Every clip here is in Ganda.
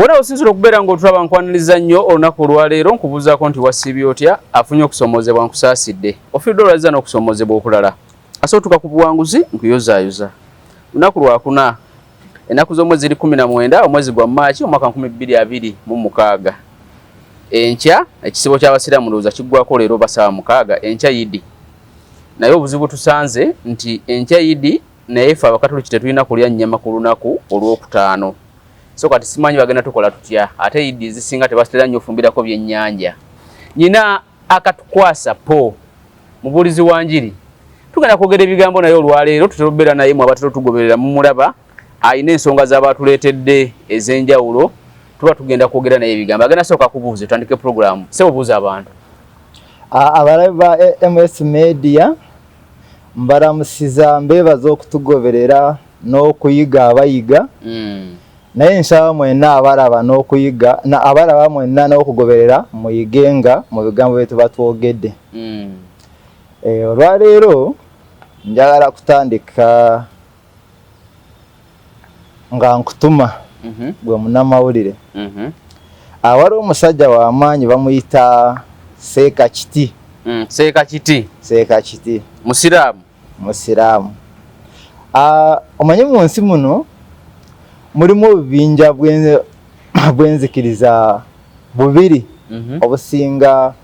Wona osinzira okubeera ng'otulaba nkwaniriza nnyo olunaku olwaleero nkubuuzaako nti wasiibye otya afunye okusomoozebwa nkusaasidde ofiiridde olwaziza n'okusomoozebwa okulala asootuka ku buwanguzi nkuyozaayoza lunaku lwakuna ennaku z'omwezi 19 omwezi gwa Maachi omwaka 2026 enkya ekisibo ky'abasiraamu ndowooza kiggwako leero basaba 6 enkya yidi naye obuzibu tusanze nti enkya yidi naye ffe abakatoliki tetulina kulya nnyama ku lunaku olwokutaano so kati simanyi bagenda tukola tutya ate yidi zisinga tebasitera nnyo ofumbirako byennyanja nyina akatukwasa po mubuulizi wa njiri tugenda kwogera ebigambo naye olwaleero tutera naye mu abatera tugoberera mumulaba ayina ensonga z'abatuleetedde ez'enjawulo tuba tugenda kwogera naye ebigambo agenda sooka kubuuza tutandike programu sebo buuza abantu abalabi ba MS Media mbaramusiza mbebaza okutugoberera n'okuyiga abayiga naye nsaba mwenna abalaba n'okuyiga abalaba mwenna n'okugoberera muyigenga mu bigambo bye tuba twogedde olwaleero njagala kutandika nga nkutuma gwe munnamawulire awali omusajja w'amaanyi bamuyita Seekakiti Seekakiti musiraamu omanyi mu nsi muno mulimu obubinja bwenzikiriza bubiri obusinga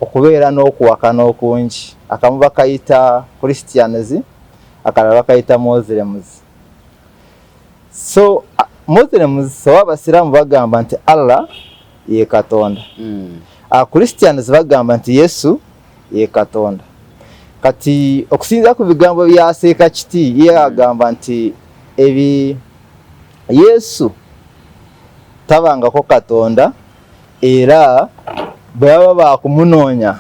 okubeera n'okuwakana okungi akamu bakayita Christianism akalala bakayita Muslims so Muslims so abasiraamu bagamba nti Allah ye Katonda Christians bagamba nti Yesu ye Katonda kati okusinza ku bigambo bya Seekakiti ye agamba nti ebi Yesu tabangako Katonda era bwe baba bakumunoonya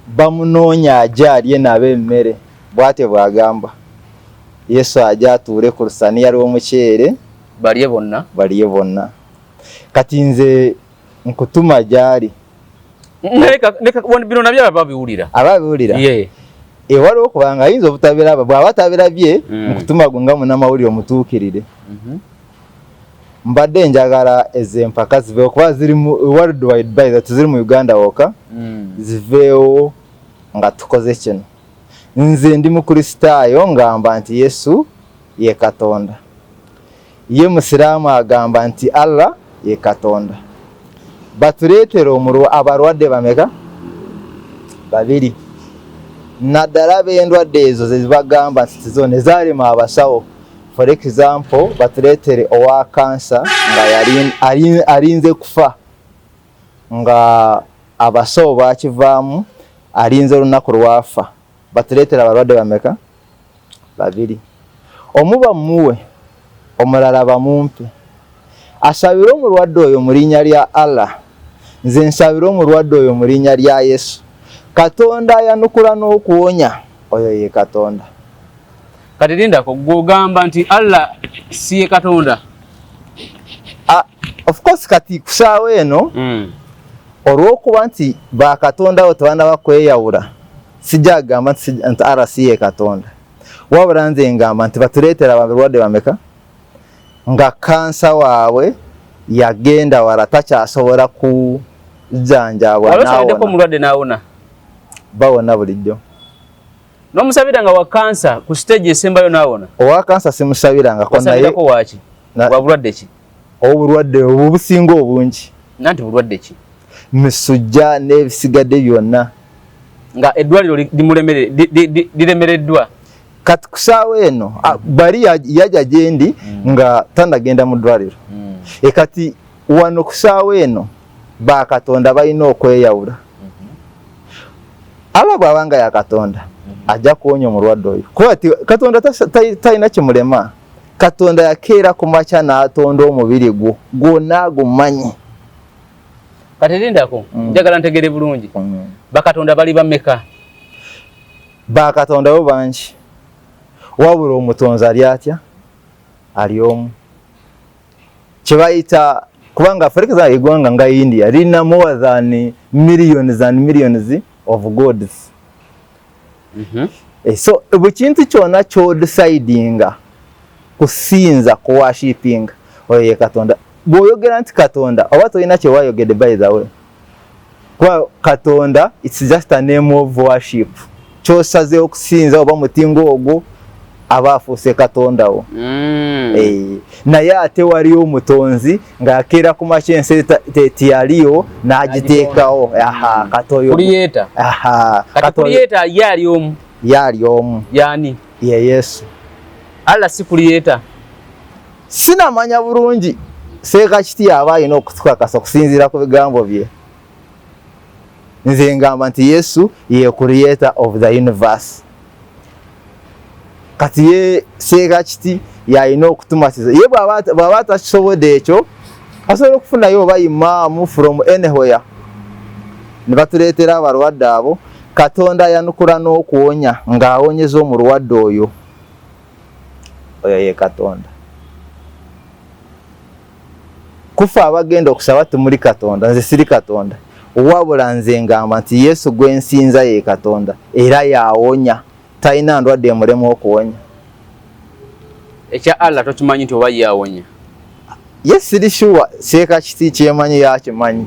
bamunoonya ajja alye nabe emmere bwate bwagamba Yesu ajja atuule ku lusaniya lw'omuceere balye bonna kati nze nkutuma gyali bino nabyo ababiwulira ewaliwo okubanga ayinza obutabiraba bw'aba tabirabye nkutuma gwe nga munnamawulire omutuukirire mbadde njagala ez'empaka ziveewo kuba ziri mu world wide by that ziri mu Uganda wokka ziveewo nga tukoze kino nze ndi mukristaayo ngamba nti Yesu ye Katonda ye musiraamu agamba nti Allah ye Katonda batuleetera abalwadde bameka babiri naddala b'endwadde ezo zebagamba nti zo ne zaalema abasawo for example batuleetere owa kansa nga alinze kufa nga abasawo bakivaamu alinze olunaku lwafa batuleetera abalwadde bameka babiri omuba muwe omulala bamumpe asabire omulwadde oyo mu linnya lya Allah nze nsabire omulwadde oyo mu linnya lya Yesu Katonda ayanukula n'okuwonya oyo ye Katonda kati lindako gwogamba nti Allah si ye Katonda of course kati kusaawa eno olw'okuba nti bakatonda bo tebana bakweyawula sijja gamba nti Allah si ye Katonda wabula nze ngamba nti batuleetera abalwadde bameka nga kansa waabwe yagenda wala takyasobola kujjanjabwa naawona omulwadde naawona bawona bulijjo n'omusabira nga wa kansa ku stage esembayo naawona owa kansa simusabirangako naye waki wa bulwadde ki obulwadde obusinga obungi nanti bulwadde ki misujja n'ebisigadde byonna nga eddwaliro liremereddwa kati kusaawa eno bali yaja gyendi nga tanagenda mu ddwaliro kati wano kusaawa eno bakatonda balina okweyawula Allah bw'abanga ya Katonda ajja kuwonya omulwadde oyo kuba Katonda talina kimulema Katonda yakeera ku makya n'atonda omubiri gwo gwonna gumanyi kati lindako njagala ntegere bulungi bakatonda bali bameka bakatonda bo bangi wabula omutonzi ali atya ali omu kyebayita kubanga Africa eggwanga nga India lina more than millions and millions of gods so buli kintu kyonna ky'odecidinga kusinza kuworshipinga oyo ye Katonda. Bw'oyogera nti Katonda oba tolina kye wayogedde by the way. Kwa Katonda it's just a name of worship. Kyosaze okusinza oba mutingo ogwo aba afuuse Katonda wo. Naye ate waliyo omutonzi ng'akeera ku makyense teyaliyo n'agiteekawo. Katoyo kuliyeta. Kati kuliyeta yali omu. Yali omu. Yani? Ye Yesu. Allah si kuliyeta. Sinamanya bulungi Seekakiti aba alina okutukakasa okusinziira ku bigambo bye. Nze ngamba nti Yesu ye creator of the universe. Kati ye Seekakiti yalina okutumatiza. Ye bw'aba takisobodde ekyo asobola okufunayo oba imaamu from anywhere. Ne batuleetera abalwadde abo. Katonda yanukula n'okuwonya ng'awonyeza omulwadde oyo. Oyo ye Katonda. Kufa abagenda okusaba tumuli Katonda, nze siri Katonda. Wabula nze ngamba nti Yesu gwe nsinza ye Katonda era yawonya. Talina ndwadde emulemu okuwonya. Ekya Allah tokimanyi nti oba yawonya. Yes, siri sure Seekakiti kyemanyi yakimanyi.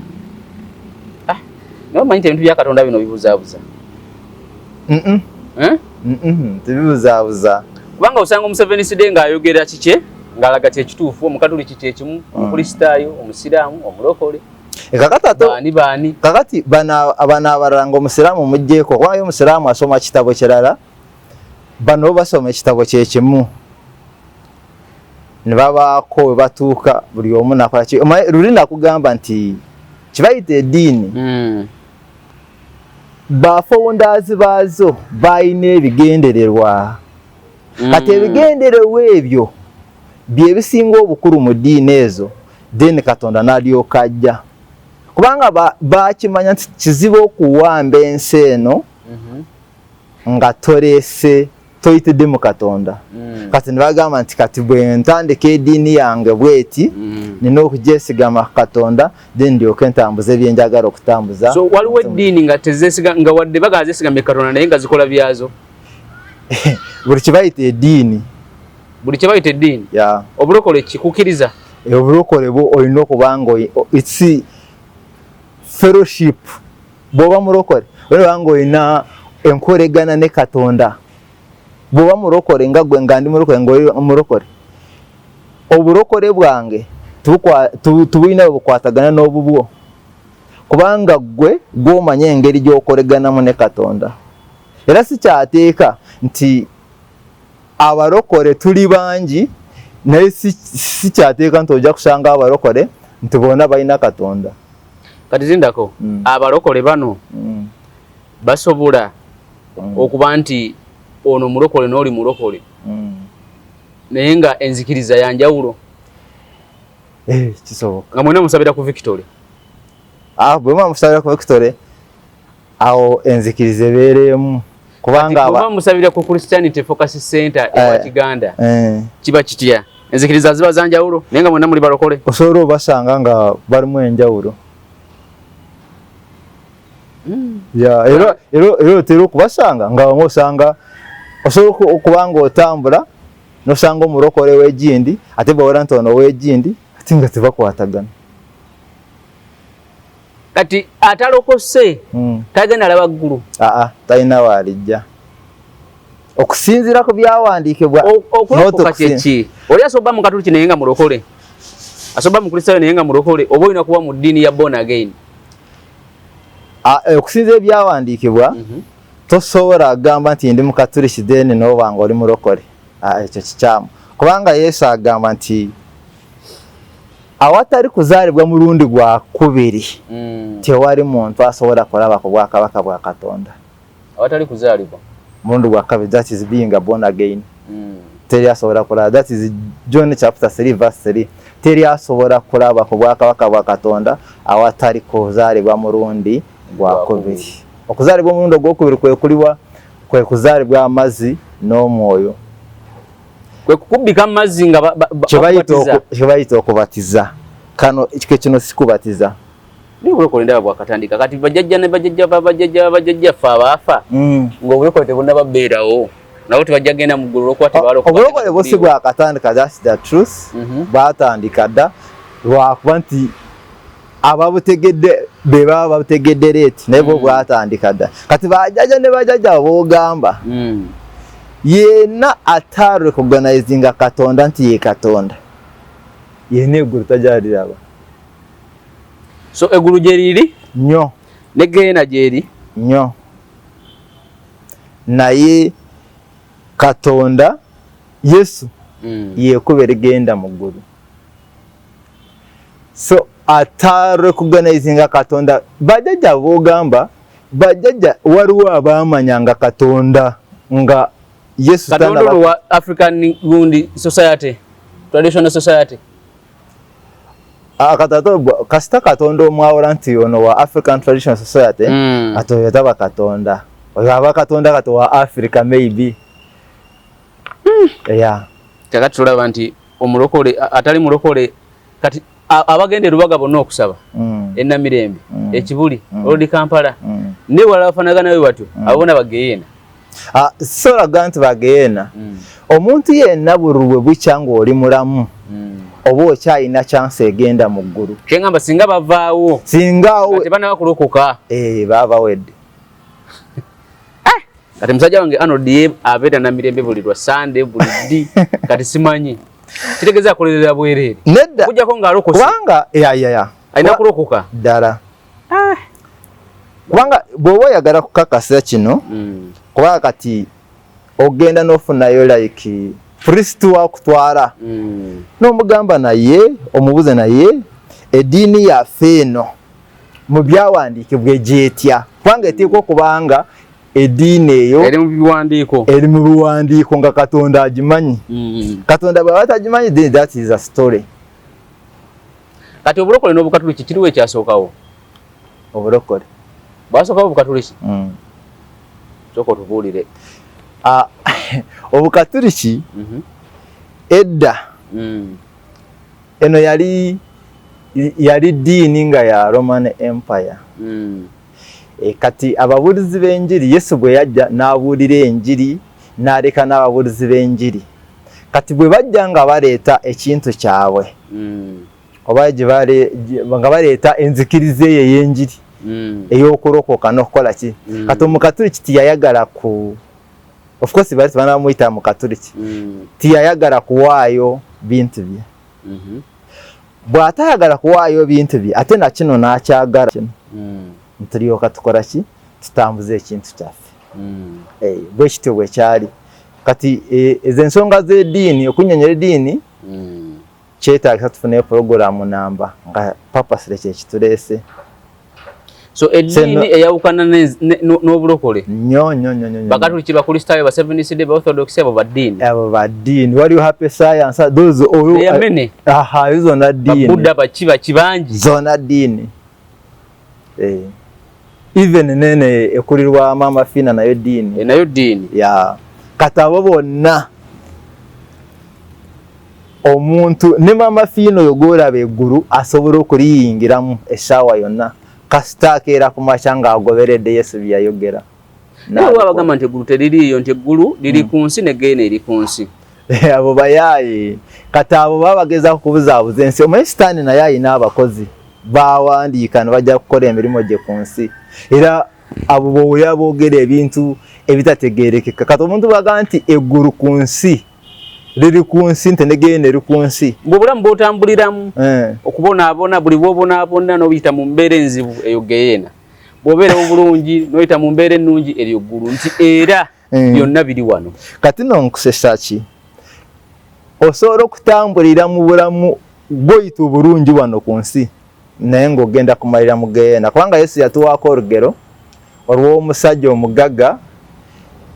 Nawe manyi ebintu bya Katonda bino bibuzaabuza. Tibibuzaabuza. Kubanga osanga Museveni Side ng'ayogera kike ng'alaga kyekituufu, omukatuli kiki ekimu, omukristaayo, omusiraamu, omulokole. Baani. Kakati bano abalala ng'omusiraamu mugjeeko waayo omusiraamu asoma kitabo kirala bano basoma ekitabo kyekimu ne babaako we batuuka buli omu nakola ki luli nakugamba nti kibayita eddiini bafounders baazo balina ebigendererwa kati ebigendererwa ebyo bye bisinga obukulu mu ddiini ezo then Katonda n'alyoka ajja kubanga bakimanya nti kizibu okuwamba ensi eno nga toleese toyitidde mu Katonda. Kati ne bagamba nti kati bwe ntandika eddiini yange bweti nina okugyesigama Katonda then ndyoke ntambuze bye njagala okutambuza. So waliwo eddiini nga tezeesiga nga wadde baga zeesigamye Katonda naye nga zikola byazo. Buli kibayita eddiini. Buli kibayita eddiini? Obulokole kikukkiriza? Obulokole bwo olina okuba nga it's fellowship. Bw'oba mulokole olina nga olina enkolegana ne Katonda. Bw'oba mulokole nga gwe nga ndi mulokole ng'oli mulokole. Obulokole bwange tubulina bukwatagana n'obubwo kubanga gwe gw'omanya engeri gy'okoleganamu ne Katonda. Era si kyateeka nti abalokole tuli bangi naye si kyateeka nti ojja kusanga abalokole nti bonna balina Katonda. Kati zindako abalokole bano basobola okuba nti ono mulokole n'oli mulokole naye nga enzikiriza ya njawulo. Kisoboka. Nga mwena musabira ku Victoria. Bwe musabira ku Victoria awo enzikiriza ebeeremu. Kubanga musabira ku Christianity Focus Center ewa Kiganda. Kiba kitya? Enzikiriza ziba za njawulo naye nga mwena muli balokole. Osobola obasanga nga balimu enjawulo. Era otera okubasanga nga bamwe osanga osobola okubanga otambula nosanga omulokole w'egindi ate bawera nti ono w'egindi ate nga tebakwatagana. Kati atalokose tagenda alaba ggulu. Talina waalijja okusinziira ku byawandiikibwa. Okulokoka kyeki oli asoba mu katuliki naye nga mulokole, asoba mu Kristaayo naye nga mulokole, oba olina kuba mu ddiini ya born again. Okusinziira ebyawandiikibwa tosobola agamba nti ndi mu katuliki then n'oba nga oli mulokole. Ekyo kikyamu kubanga Yesu agamba nti awatali kuzaalibwa mulundi gwa kubiri tewali muntu asobola kulaba ku bwakabaka bwa Katonda. Awatali kuzaalibwa mulundi gwa kabiri, that is being born again. Teri asobola kulaba, that is John chapter 3 verse 3. Teri asobola kulaba ku bwakabaka bwa Katonda awatali kuzaalibwa mulundi gwa kubiri. Okuzaalibwa mulundi ogwokubiri kwe kuzaalibwa amazzi n'omwoyo. Kwe kukubika amazzi nga kibayita okubatiza. Kano kino sikubatiza. Ni bulokole ndaba bwakatandika kati bajjajja ne bajjajja ffe abaafa ng'obulokole tebunna babeerawo nawo tebajja genda mu ggulu olwokuba tebalokoka obulokole bwosi bwakatandika, that's the truth. Batandika dda lwakuba nti ababutegedde be baba babutegedde leeti naye bo bwatandika dda. Kati bajjaja ne bajjaja boogamba yenna atarecognizinga Katonda nti ye Katonda yenna eggulu tajaliraba. So eggulu gye liri nnyo ne Geena gyeri nnyo, naye Katonda Yesu yekuba erigenda mu ggulu. So atarecognizinga Katonda, bajjaja boogamba bajjaja waliwo abaamanyanga Katonda nga Yesu Katonda wa African Gundi Society, Traditional Society. Kasita Katonda omwawula nti ono wa African Traditional Society atoyo taba Katonda oyo aba Katonda kato wa Africa maybe. Yeah. Kakati tulaba nti omulokole atali mulokole kati abagende Lubaga bonna okusaba Ennamirembe Ekibuli Odi Kampala ne walafanagana we batyo abona bageena. Sola ganti bageena omuntu yenna bulubwe bukyanga oli mulamu oba okyalina chance egenda mu ggulu. Kyengamba singa bavaawo singaawo tebana bakulokoka baba wedde. Kati musajja wange Arnold abeera Namirembe buli lwa Sunday buli ddi kati simanyi kitegeeza akolerera bwereere nedda kujjako ng'alokose kubanga alina kulokoka ddala kubanga bw'oba oyagala kukakasa kino kubanga kati ogenda n'ofunayo like priest wakutwala n'omugamba naye omubuze naye eddiini yaffe eno mu byawandiikibwa egyetya kubanga eteekwa okubanga eddiini eyo eri mu biwandiiko nga Katonda agimanyi. Katonda bw'aba tagimanyi then that is a story. Kati obulokole n'obukatuliki kiriwo ekyasookawo? Obulokole bwasookawo obukatuliki? Sooka otubuulire. Obukatuliki edda eno yali ddiini nga ya Roman Empire. Kati ababuulizi b'enjiri Yesu bwe yajja n'abuulira enjiri n'aleka n'ababuulizi b'enjiri. Kati bwe bajja nga baleeta ekintu kyabwe oba nga baleeta enzikiriza eyo ey'enjiri ey'okulokoka n'okukola ki. Kati omukatuliki tiyayagala of course bali banamuyita mukatuliki tiyayagala kuwaayo bintu bye. Bw'atayagala kuwaayo bintu bye ate na kino n'akyagala kino tulyoka tukola ki tutambuza ekintu kyaffe. Bwe kityo bwe kyali. Kati ezo ensonga z'eddiini okunyonyola eddiini kyetaagisa tufune puroguramu namba nga papasire kyekituleese. So eddiini eyawukana n'obulokole nnyo bakatuliki bakristaayo ba Seventh Day ba Orthodox abo baddiini waliwo Happy Science those eyamene zonna ddiini Babuddha bakibangi zonna ddiini. Even nene ekulirwa Mama Fina nayo ddiini ya kati abo bonna omuntu ne Mama Fina oyo gwolaba eggulu asobola okuliyingiramu essaawa yonna kasita akeera ku makya ng'agoberedde Yesu byayogera. Nawe abagamba nti eggulu teririiyo nti eggulu liri ku nsi ne Geena eri ku nsi. Abo bayaaye kati abo baba bagezaako kubuzaabuza ensi. Omanyi Sitaani naye alina abakozi bawandiika ne bajja kukola emirimu gye ku nsi. Era abo bw'owulira boogera ebintu ebitategeerekeka. Kati omuntu bw'agamba nti eggulu ku nsi liri ku nsi nti ne Geena eri ku nsi. Bw'obulamu bw'otambuliramu okubonaabona buli bw'obonaabona n'obiyita mu mbeera enzibu eyo Geena. Bw'obeera obulungi n'oyita mu mbeera ennungi eryo ggulu nti era byonna biri wano. Kati nonkusesa ki? Osobola okutambulira mu bulamu bw'oyita obulungi wano ku nsi naye ng'ogenda kumalira mu Geena. Kubanga Yesu yatuwaako olugero olw'omusajja omugagga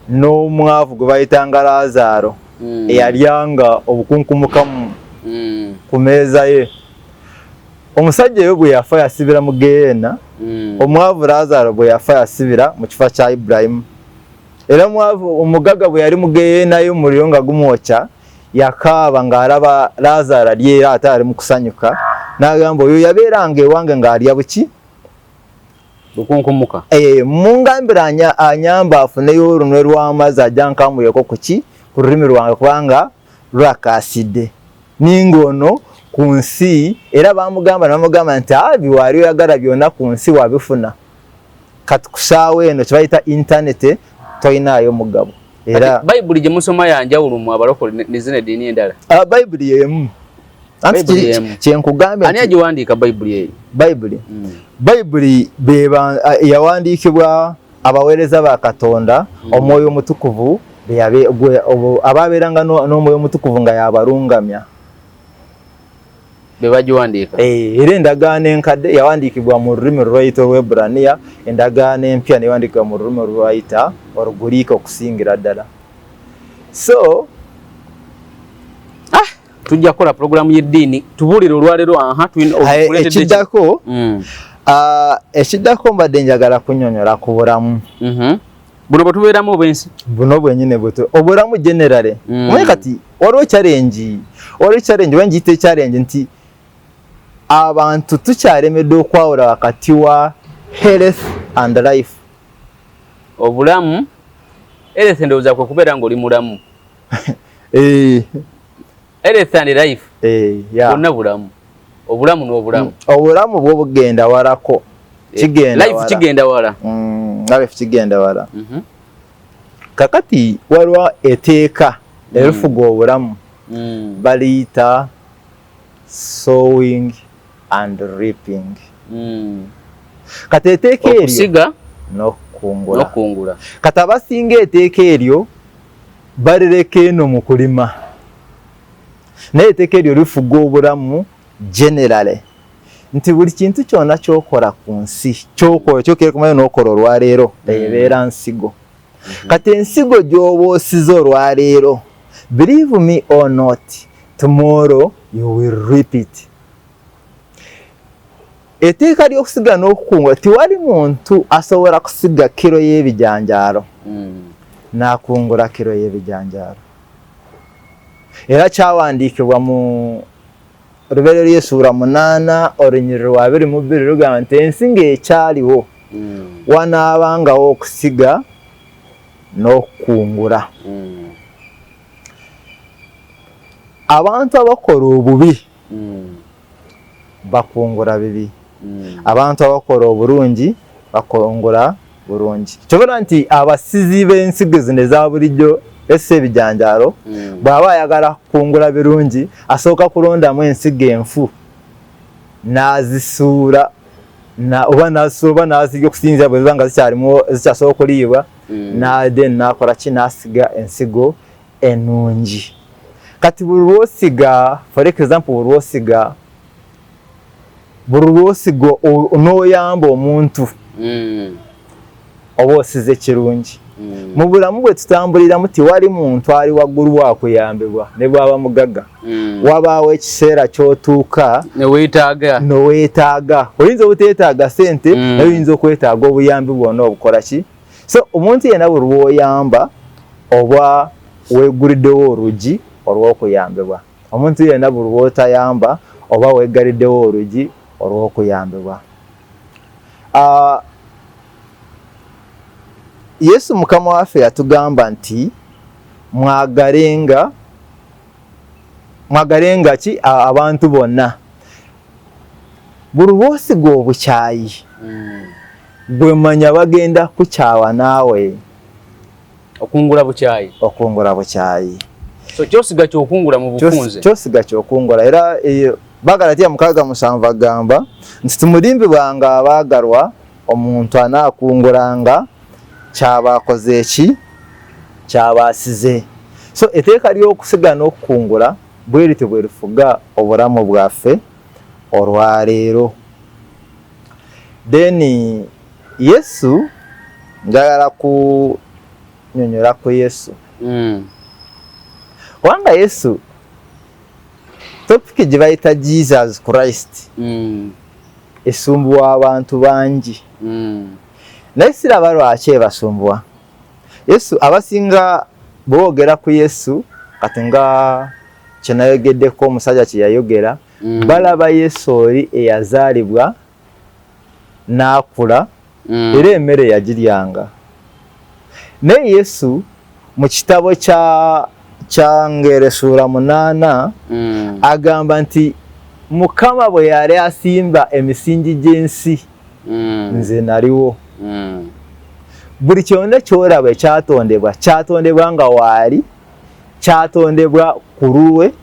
n'omwavu gwe bayitanga Laazaalo eyalyanga obukunkumuka ku meeza ye. Omusajja oyo bwe yafa yasibira mu Geena, omwavu Laazaalo bwe yafa yasibira mu kifo kya Ibulayimu. Era omugagga bwe yali mu Geena yo omuliro nga gumwokya yakaaba ng'alaba Laazaalo ali era ate ali mu kusanyuka n'agamba oyo yabeeranga ewange ng'alya buki lukunkumuka mungambira anyamba afuneyo olunwe lw'amazzi ajja nkamuyeko kuki ku lulimi lwange kubanga lwakasidde ningono ku nsi era bamugamba nti biwaali oyagala byonna ku nsi wabifuna kati kusaawa eno kyebayita intaneti toyinaayo mugabo era bayibuli gye musoma yanjawulo mu abalokole ne zino eddiini endala bayibuli yemu kyenkugambye ani agiwandiika bayibuli eyo bayibuli yawandiikibwa abaweereza ba Katonda omwoyo omutukuvu ababeeranga n'omwoyo omutukuvu nga yabalungamya bebagiwandiika era endagaano enkadde yawandiikibwa mu lulimi olwayita olw'Ebraniya endagaano empya neyawandiikibwa mu lulimi olwayita Oluguliika okusingira ddala so tujja kukola programu y'eddiini tubuulire olwaleero ekiddako mbadde njagala kunnyonnyola ku bulamu buno bwe tubeeramu obwensi buno bwennyini obulamu generale mwe kati waliwo challenge wenjiyita challenge nti abantu tukyalemeddwe okwawula wakati wa health and life obulamu health ndowooza kwe kubeera ng'oli mulamu health and life bonna bulamu obulamu n'obulamu obulamu bwo bugenda walako kigenda wala life kigenda wala kakati waliwo eteeka erifuga obulamu baliyita sowing and reaping kati eteeka eryo okusiga n'okukungula kati abasinga eteeka eryo balireka eno mu kulima naye eteeka eryo lifuga obulamu generally nti buli kintu kyonna kyokola ku nsi kyokera kumayo n'okola olwaleero ebeera nsigo kati ensigo gy'oba osize olwaleero believe me or not tomorrow you will reap it eteeka ly'okusiga n'okukungula tiwali muntu asobola kusiga kiro y'ebijanjaalo n'akungula kiro y'ebijanjaalo era kyawandiikibwa mu Lubeerero ly'essuula 8 olunyiriri lwa 22 lugamba nti ensi ng'ekyaliwo wanaabangawo okusiga n'okukungula abantu abakola obubi bakungula bibi abantu abakola obulungi bakungula bulungi kyobera nti abasizi b'ensigo zino eza bulijjo ese ebijanjaalo bw'aba ayagala kukungula birungi asooka kulondamu ensigo enfu n'azisuula oba n'azirya okusinziira bwe ziba nga zikyasobola okuliibwa n'akola ki n'asiga ensigo ennungi kati buli lw'osiga for example buli lw'osiga n'oyamba omuntu oba osize kirungi mu bulamu bwe tutambuliramu tiwali muntu ali waggulu wakuyambibwa ne bwaba mugagga wabaawo ekiseera ky'otuuka noweetaaga oyinza obuteetaaga sente naye oyinza okwetaaga obuyambi bwonna obukola ki so omuntu yenna buli lw'oyamba oba weeguliddewo olugi olw'okuyambibwa omuntu yenna buli lw'otayamba oba weegaliddewo olugi olw'okuyambibwa Yesu mukama waffe yatugamba nti mwagalenga ki abantu bonna buli lw'osiga obukyayi bwe manya bagenda kukyawa naawe okungula bukyayi so kyosiga kyokungula mu bufunze kyosiga kyokungula era Bagalatiya 6:7 agamba nti tumulimbibwanga abaagalwa omuntu anaakungulanga kyaba akoze eki kyaba asize so eteeka ly'okusiga n'okukungula bwe lityo bwe lifuga obulamu bwaffe olwaleero then Yesu njagala kunyonyola ku Yesu kubanga Yesu topiki gye bayita Jesus Christ esumbuwa abantu bangi naye siraba lwaki ebasumbuwa Yesu abasinga boogera ku Yesu kati nga kyenayogeddeko omusajja kye yayogera balaba Yesu oli eyazaalibwa n'akula era emmere yagiryanga. Naye Yesu mu kitabo kya Ngero sura 8 agamba nti Mukama bwe yali asimba emisingi gy'ensi nze naliwo. Buli kyonna ky'olaba kyatondebwa nga waali, kyatondebwa ku lulwe,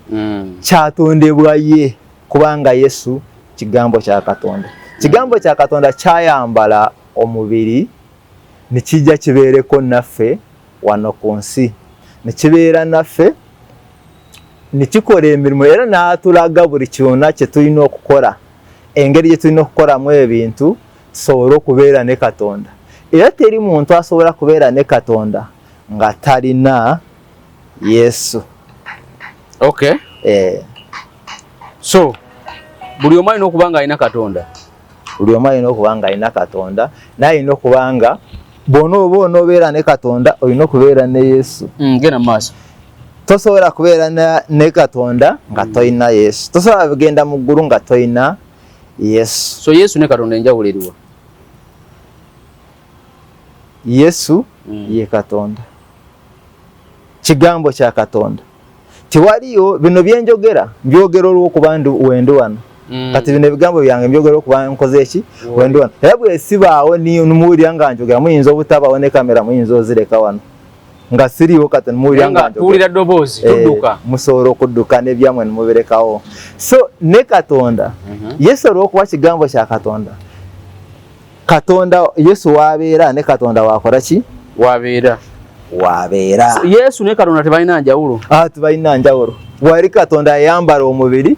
kyatondebwa ye, kubanga Yesu kigambo kya Katonda. Kigambo kya Katonda kyayambala omubiri ne kijja kibeereko naffe wano ku nsi, ne kibeera naffe ne kikola emirimu era n'atulaga buli kyonna kye tulina okukola, engeri gye tulina okukolamu ebintu tusobole okubeera ne Katonda. Era teri muntu asobola kubeera ne Katonda nga talina Yesu. Okay. So buli omu alina okuba nga alina Katonda. Buli omu alina okuba nga alina Katonda, naye alina okuba nga bw'oba onoobeera ne Katonda olina okubeera ne Yesu. Genda mu maaso. Tosobola kubeera ne Katonda nga tolina Yesu. Tosobola kugenda mu ggulu nga tolina Yesu. So Yesu ne Katonda enjawulo eriwa? Yesu ye Katonda. Kigambo kya Katonda. Tiwaliyo bino byenjogera mbyogera olw'okuba wendi wano. Kati bino ebigambo byange mbyogera okuba nkoze eki wendi wano. Era bwe sibaawo nimuwulira nga njogera muyinza obutabaawo ne kamera muyinza ozireka wano. Nga siriwo kati nimuwulira nga njogera. Tuwulira ddoboozi tudduka. Musobola okudduka n'ebyammwe nimubirekawo. So ne Katonda Yesu olw'okuba kigambo kya Katonda. Katonda Yesu wabeera ne Katonda wakola ki? Wabeera. Yesu ne Katonda tebalina njawulo. Tebalina njawulo. Wali Katonda yayambala omubiri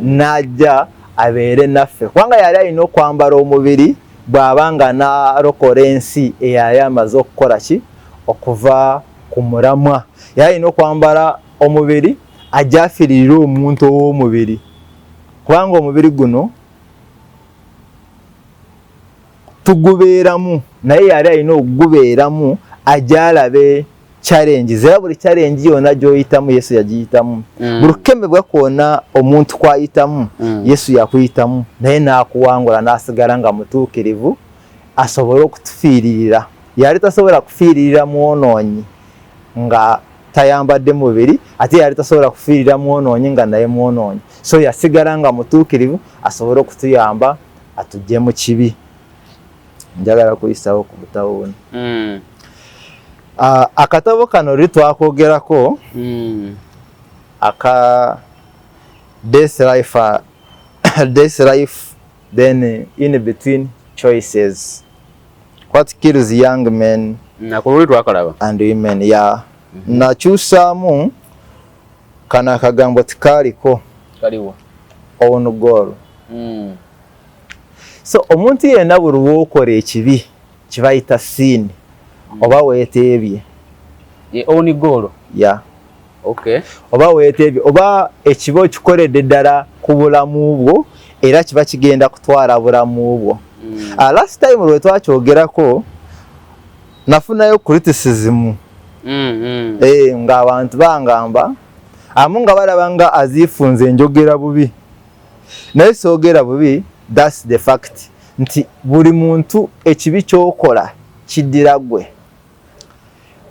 n'ajja abeere naffe. Kubanga yali alina okwambala omubiri bw'aba nga n'alokola ensi eyali amaze okukola ki? Okuva ku mulamwa. Yali alina okwambala omubiri ajja afiirire omuntu ow'omubiri. Kubanga omubiri guno tugubeeramu, naye yali alina okugubeeramu ajja alabe challenges. Era buli challenge yonna gy'oyitamu Yesu yagiyitamu. Buli kukemebwa kwonna omuntu kwayitamu Yesu yakuyitamu, naye n'akuwangula n'asigala nga mutuukirivu asobole okutufiiririra. Yali tasobola kufiiririra mwonoonyi nga tayambadde mubiri, ate yali tasobola kufiirira mwonoonyi nga naye mwonoonyi. So yasigala nga mutuukirivu asobole okutuyamba atujje mu kibi. Njagala kuyisawo ku butabo buno. Akatabo kano twakwogerako aka this life then in between choices, what kills young men and women. Nakyusaamu kana akagambo tikaaliko own goal. So omuntu yenna buli lw'okola ekibi kibayita sin oba weeteebye. Own goal. Okay. Oba weeteebye oba ekibi okikoledde ddala ku bulamu bwo era kiba kigenda kutwala bulamu bwo. Last time lwe twakyogerako nafunayo criticism. Ng'abantu bangamba amu nga balaba nga aziifunze njogera bubi. Naye soogera bubi, that's the fact. Nti buli muntu ekibi ky'okola kiddira gwe.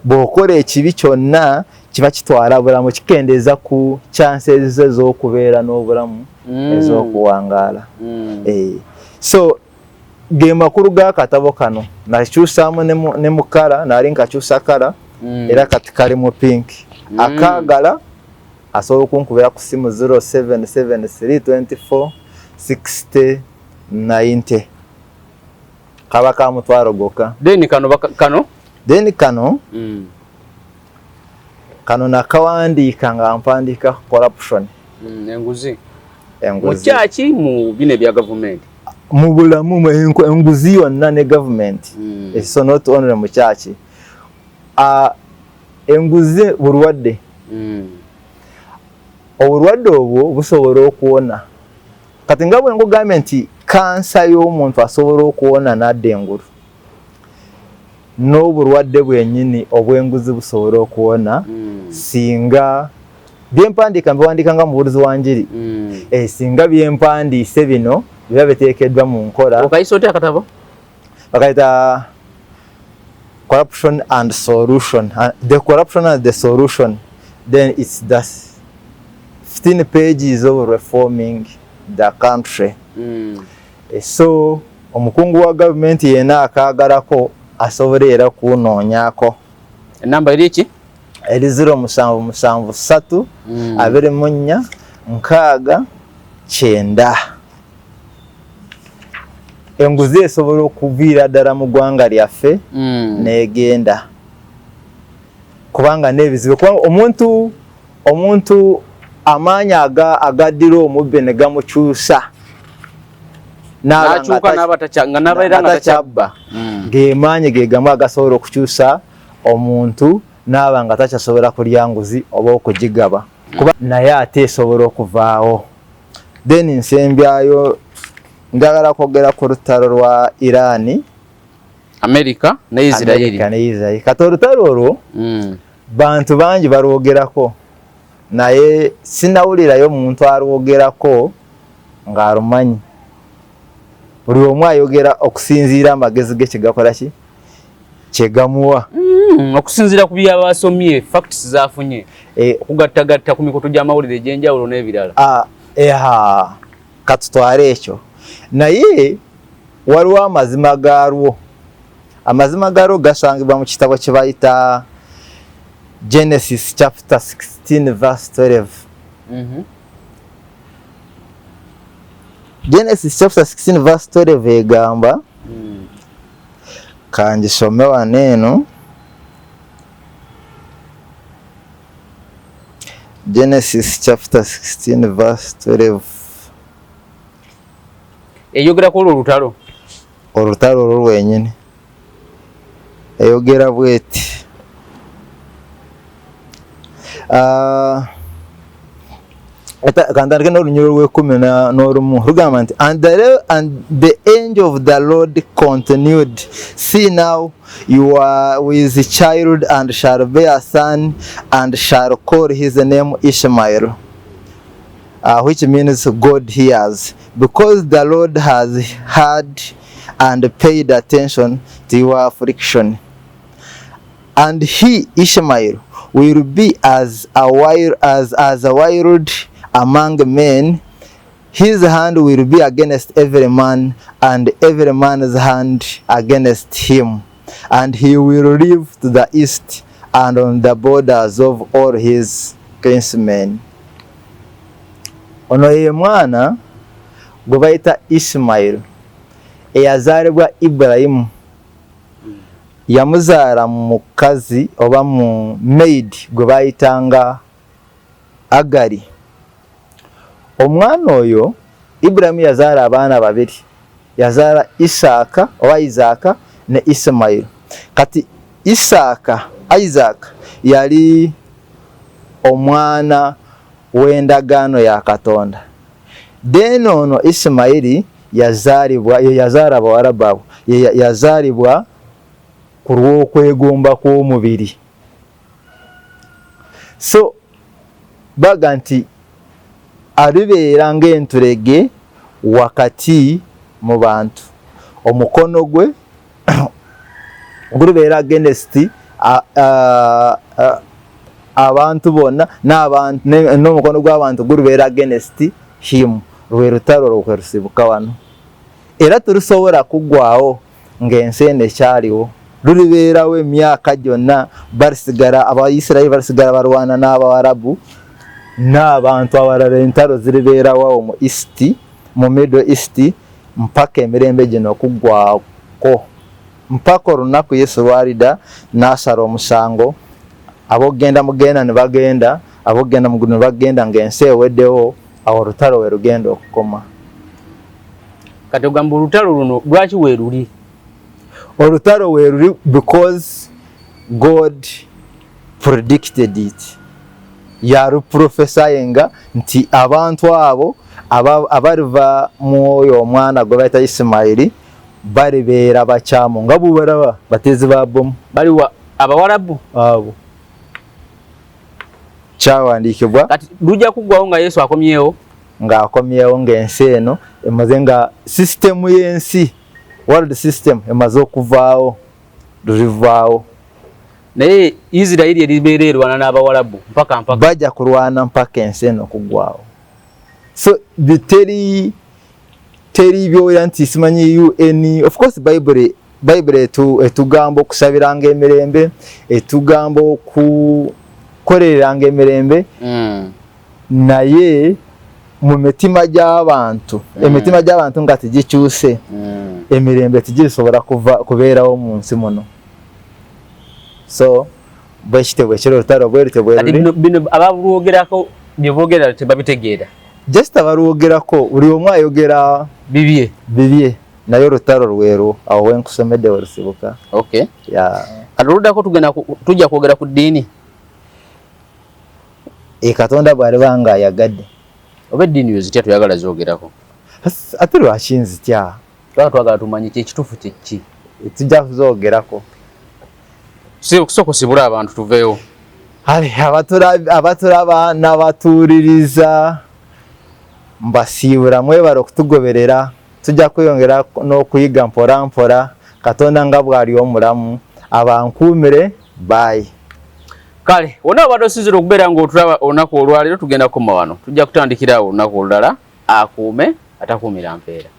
Bw'okola ekibi kyonna kiba kitwala bulamu, kikendeeza ku chances ez'okubeera n'obulamu ez'okuwangaala. So ge makulu g'akatabo kano nakyusaamu ne mu kala, naali nkakyusa kala era kati kali mu pink. Akaagala asobola okunkubira ku simu 0773246090. Kaba ka mutwalo gwokka. Kano nakawandiika nga mpandiika corruption. Enguzi. Mu kyaki mu bino bya gavumenti? Mu bulamu enguzi yonna ne gavumenti. So not only mu kyaki. Enguzi bulwadde. Obulwadde obwo busobola okuwona. Kati nga bwe nkugambye nti kansa y'omuntu asobola okuwona n'adda engulu. N'obulwadde bwennyini obw'enguzi busobola okuwona singa byempandiika mbiwandiika nga mubuulizi wa njiri. Singa byempandiise bino biba biteekeddwa mu nkola. Okayisa otya akatabo? bakaita corruption and solution. The corruption and the solution, then it's the 15 pages of reforming the country. So omukungu wa government yena akagarako asoborera kunonyako. Enamba eri ki? Eri 0773 24 69. Enguzi esobola okuviira ddala mu ggwanga lyaffe negenda kubanga n'ebizibu kubanga omuntu amaanyi agaddira omubbe ne gamukyusa n'abakyabba ng'emaanyi ge gamu agasobola okukyusa omuntu n'aba nga takyasobola kulya nguzi oba okugigaba kuba naye ate esobola okuvaawo. Then nsembyayo njagala kwogera ku lutalo lwa Iran, America ne Israel. Kati olutalo olwo bantu bangi balwogerako naye sinawulirayo muntu alwogerako ng'alumanyi. Buli omu ayogera okusinziira amagezi ge kyegakola ki kyegamuwa okusinziira ku byabasomye facts zafunye okugattagatta ku mikutu gy'amawulire egy'enjawulo n'ebirala. Katutwale ekyo naye waliwo amazima gaalwo. Amazima gaalwo gasangibwa mu kitabo kye bayita Genesis chapter 16 verse 12. Genesis chapter 16 verse 12 egamba kangisome waneeno. Genesis chapter 16 verse 12 eyogera ku olutalo olwo lwenyini eyogera bweti kandandike n'olunyiro lw'11 rugamba nti and the angel of the Lord continued, see now you are with child and shall bear a son and shall call his name Ishmael, which means God hears, because the Lord has heard and paid attention to your affliction. And he, Ishmael, will be as a wild among men. His hand will be against every man, and every man's hand against him. And he will live to the east and on the borders of all his kinsmen. Ono ye mwana gwe bayita Ishmael eyazaalibwa Ibrahimu. Yamuzaala mu mukazi oba mu maid gwe bayitanga Agari. Omwana oyo Ibrahimu yazaala abaana babiri, yazaala Isaaka ne Ismail. Kati Isaac yali omwana w'endagaano ya Katonda. Then ono Ismaili yazaala bawala baabwe, yazaalibwa ku lw'okwegomba kw'omubiri. So baga nti alibeera ng'entulege wakati mu bantu, omukono gwe gulibeera against abantu bonna n'omukono gw'abantu gulibeera against him. Lwe lutalo olwo lusibuka wano, era terusobola kuggwaawo ng'ensi eno ekyaliwo. Lulibeerawo emyaka gyonna, Abayisirayiri balisigala balwana n'Abawarabu n'abantu abalala. Entalo ziribeerawo mu East, mu Middle East, mpaka emirembe gino okuggwaako, mpaka olunaku Yesu lwalida n'asala omusango. Abogenda mugenda ne bagenda, abogenda mugulu ne bagenda, ng'ensi eweddewo. Awo olutalo we lugenda okukoma. Kati ogamba olutalo luno lwaki we luli? Olutalo we luli because God predicted it. Yaluprofesayinga nti abantu abo abaliva mu oyo omwana gwe bayita Isimayiri balibeera bakyamu nga bubalaba batezi ba bomu. Baliwa Abawarabu abo kyawandiikibwa. Kati lujja kuggwawo nga Yesu akomyewo, ng'akomyewo ng'ensi eno emaze nga sisitemu y'ensi world system emaze okuvaawo lulivaawo naye Israeli eribeera erwana n'Abawarabu mpaka bajja kulwana mpaka ensi eno okugwawo. So teri byoera nti simanyi UN, of course Bible etugamba okusabiranga emirembe, etugamba okukolereranga emirembe, naye mu mitima gy'abantu emitima gy'abantu nga tegikyuse emirembe tegisobola kubeerawo mu nsi muno. So bwekitebwe ekiro olutalo bino abalwogerako byeboogera tebabitegeera, just abalwogerako buli omu ayogera bibye naye olutalo lweru awo wenkusomedde werusibuka. Okay. Kaluluddako tujja kwogera ku ddiini. Katonda bw'aliba nga ayagadde oba eddiini yo zitya tuyagala zoogerako? Ate lwaki nzitya? Twagala tumanye ekituufu kiki. Tujja kuzoogerako. Kusooka sibule abantu tuveewo. Abatulaba n'abatuuliriza mbasiibula mwebale okutugoberera. Tujja kweyongera n'okuyiga mpola mpola Katonda nga bw'ali omulamu. Abankuumire bye. Kale wonna abadde osinzira okubeera ng'otulaba olunaku olwaleero tugenda kukoma wano. Tujja kutandikira awo olunaku olulala. Akuume atakuumira mpeera.